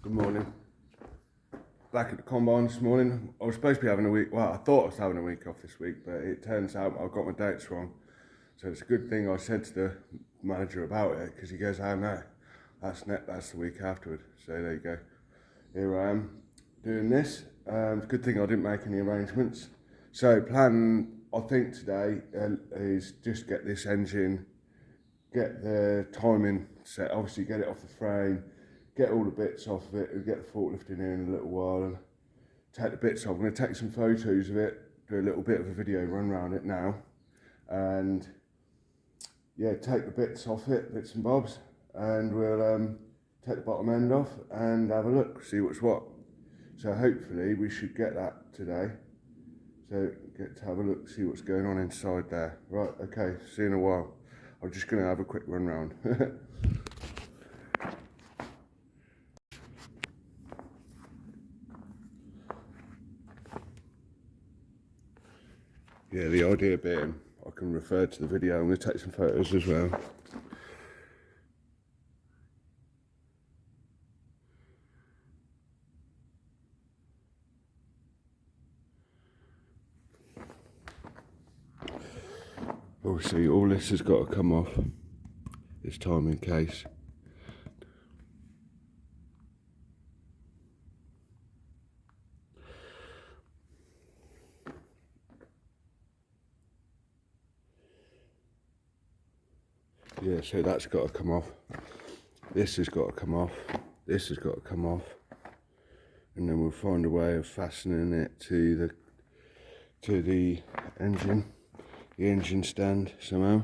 Good morning. Back at the combine this morning. I was supposed to be having a week, well, I thought I was having a week off this week, but it turns out I've got my dates wrong. So it's a good thing I said to the manager about it, because he goes, oh no, that's the week afterward. So there you go. Here I am doing this. It's a good thing I didn't make any arrangements. So plan, I think today is just get this engine, get the timing set, obviously get it off the frame, get all the bits off of it, and get the forklift in here in a little while and take the bits off. I'm going to take some photos of it, do a little bit of a video run around it now, and yeah, take the bits off it, bits and bobs, and we'll take the bottom end off and have a look, see what's what. So hopefully we should get that today. So get to have a look, see what's going on inside there. Right, okay, see you in a while. I'm just going to have a quick run round. Yeah, the idea being, I can refer to the video. I'm going to take some photos as well. Obviously, all this has got to come off this timing case. Yeah, so that's got to come off. This has got to come off. This has got to come off. And then we'll find a way of fastening it to the engine stand somehow.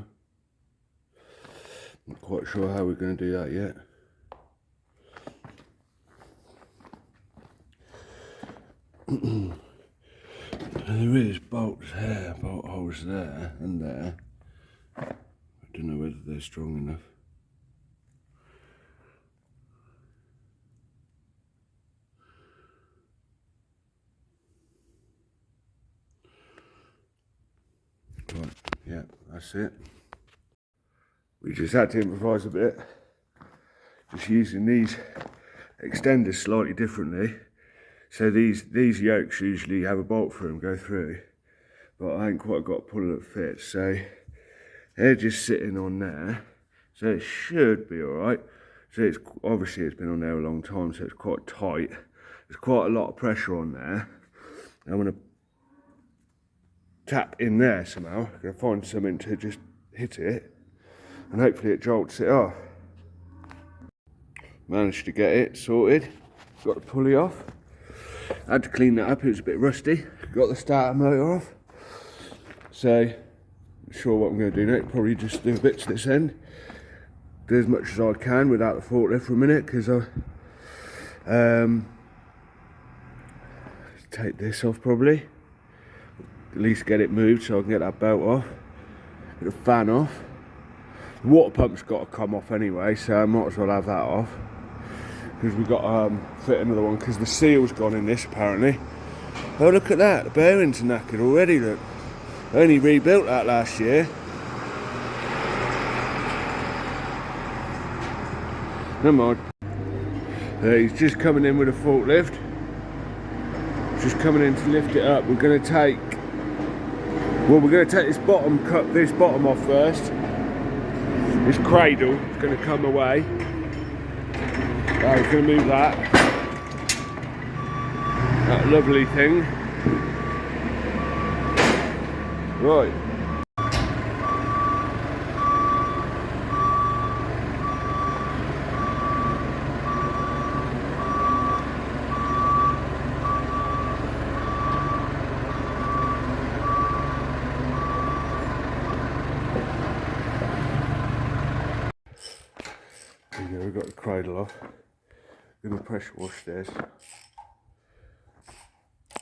Not quite sure how we're going to do that yet. There is bolts there, bolt holes there and there. I don't know whether they're strong enough. Right, yeah, that's it. We just had to improvise a bit, just using these extenders slightly differently. So these yokes usually have a bolt through them, go through, but I ain't quite got a puller that fits, so they're just sitting on there, so it should be alright. So it's obviously it's been on there a long time, so it's quite tight. There's quite a lot of pressure on there. I'm going to tap in there somehow. I'm going to find something to just hit it, and hopefully it jolts it off. Managed to get it sorted. Got the pulley off. Had to clean that up, it was a bit rusty. Got the starter motor off. So, not sure what I'm going to do next. Probably just do bits to this end. Do as much as I can without the forklift for a minute, because I take this off probably. At least get it moved so I can get that belt off. Get the fan off. The water pump's got to come off anyway, so I might as well have that off. Because we've got to fit another one, because the seal's gone in this apparently. Oh, look at that, the bearings are knackered already, look. I only rebuilt that last year. Never mind. He's just coming in with a forklift. Just coming in to lift it up. We're going to take this bottom off first. This cradle is going to come away. I was going to move that lovely thing. Right. There you go, we've got the cradle off. Going to pressure wash this.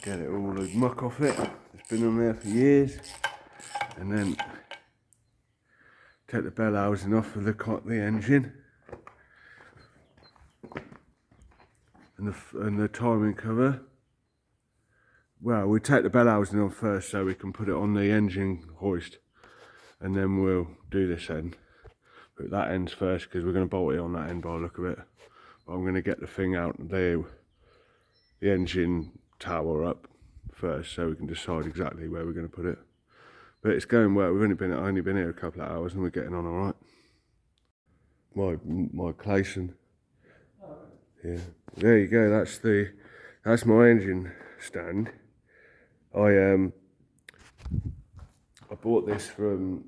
Get it all the muck off it. It's been on there for years. And then take the bell housing off of the engine. And the timing cover. Well, we take the bell housing off first so we can put it on the engine hoist. And then we'll do this end. Put that end first because we're going to bolt it on that end by the look of it. I'm going to get the thing out, the engine tower up first, so we can decide exactly where we're going to put it. But it's going well. We've only been here a couple of hours and we're getting on all right. My Clayson. Yeah, there you go. That's my engine stand. I bought this from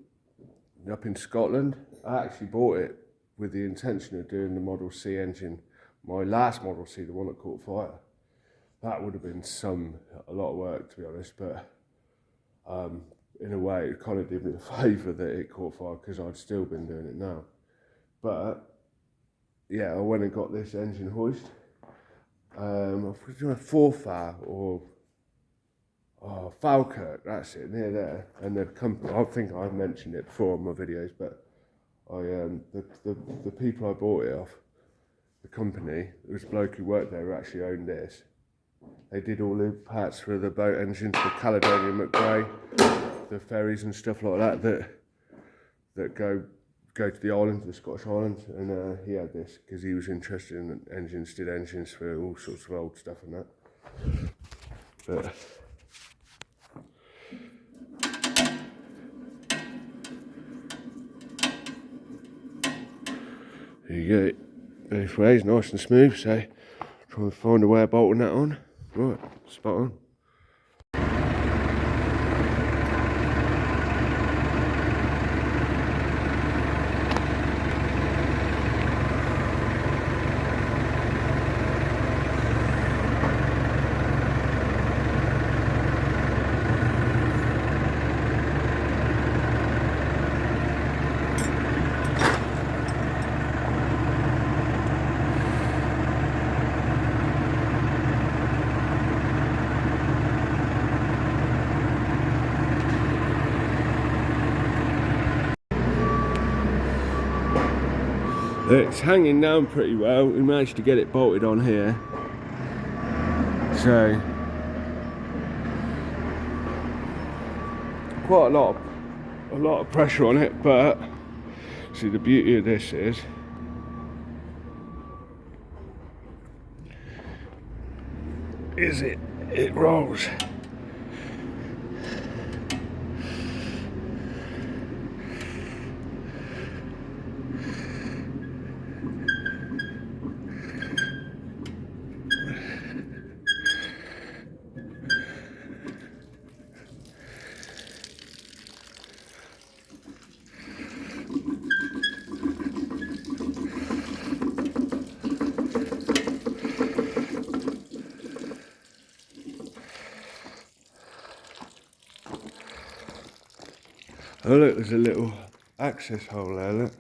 up in Scotland. I actually bought it with the intention of doing the Model C engine. My last Model C, the one that caught fire. That would have been a lot of work, to be honest, but in a way it kind of did me a favour that it caught fire, because I'd still been doing it now. But yeah, I went and got this engine hoist. Forfar or Falkirk, that's it, near there. And the company, I think I've mentioned it before in my videos, but the people I bought it off, the company, there was a bloke who worked there who actually owned this. They did all the parts for the boat engines, the Caledonia McRae, the ferries and stuff like that go to the islands, the Scottish Islands, and he had this because he was interested in engines, did engines for all sorts of old stuff and that. But there you go. Both ways, nice and smooth, so try and find a way of bolting that on. Right, spot on. It's hanging down pretty well. We managed to get it bolted on here, so quite a lot of pressure on it. But see, the beauty of this is it rolls. Oh look, there's a little access hole there, look.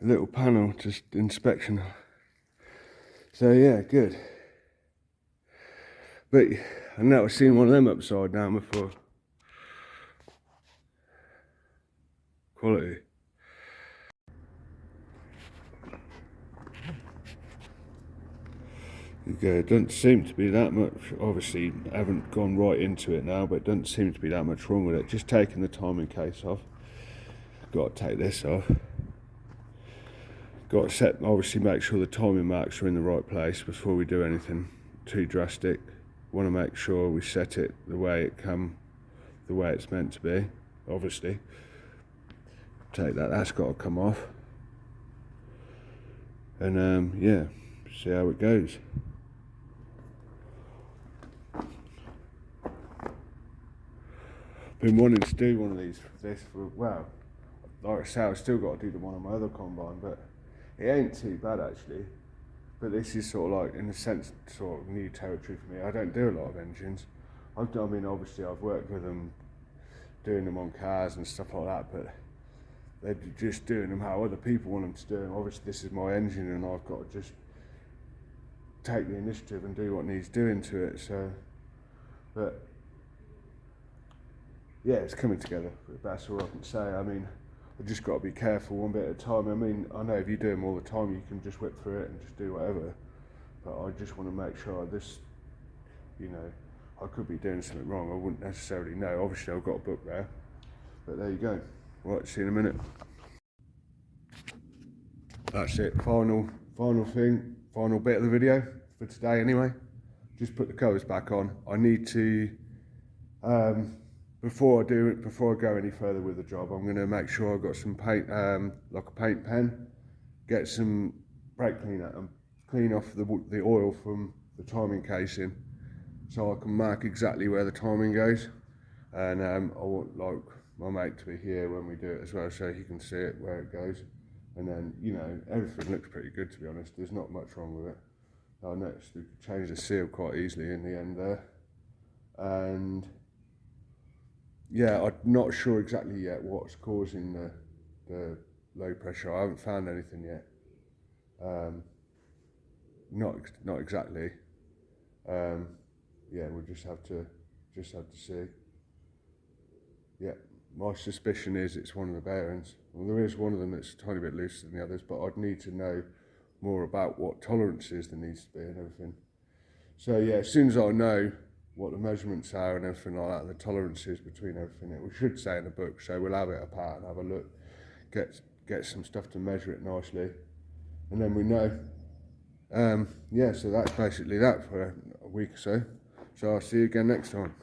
A little panel, just inspection. So yeah, good. But I've never seen one of them upside down before. Quality. Okay, it doesn't seem to be that much, obviously I haven't gone right into it now, but it doesn't seem to be that much wrong with it. Just taking the timing case off. Got to take this off. Got to set, obviously make sure the timing marks are in the right place before we do anything too drastic. Want to make sure we set it the way it's meant to be, obviously. Take that's got to come off. And yeah, see how it goes. Been wanting to do one of this for, well, like I say, I've still got to do the one on my other combine, but it ain't too bad actually. But this is sort of like, in a sense, sort of new territory for me. I don't do a lot of engines. I mean, obviously I've worked with them, doing them on cars and stuff like that, but they're just doing them how other people want them to do them. Obviously this is my engine and I've got to just take the initiative and do what needs doing to it. So, but yeah, it's coming together. That's all I can say. I mean, I've just got to be careful one bit at a time. I mean, I know if you do them all the time, you can just whip through it and just do whatever. But I just want to make sure this, you know, I could be doing something wrong. I wouldn't necessarily know. Obviously, I've got a book there. But there you go. Right, see you in a minute. That's it. Final final bit of the video for today anyway. Just put the covers back on. I need to, before I go any further with the job, I'm going to make sure I've got some paint, like a paint pen, get some brake cleaner and clean off the oil from the timing casing, so I can mark exactly where the timing goes. And I want like my mate to be here when we do it as well, so he can see it where it goes. And then, you know, everything looks pretty good, to be honest. There's not much wrong with it. I noticed we could change the seal quite easily in the end there. And yeah, I'm not sure exactly yet what's causing the low pressure. I haven't found anything yet. Not exactly. Yeah, we'll just have to see. Yeah, my suspicion is it's one of the bearings. Well, there is one of them that's a tiny bit looser than the others, but I'd need to know more about what tolerances there needs to be and everything. So yeah, as soon as I know what the measurements are and everything like that, and the tolerances between everything, it should say in the book, so we'll have it apart and have a look, get some stuff to measure it nicely, and then we know. Yeah, so that's basically that for a week or so. So I'll see you again next time.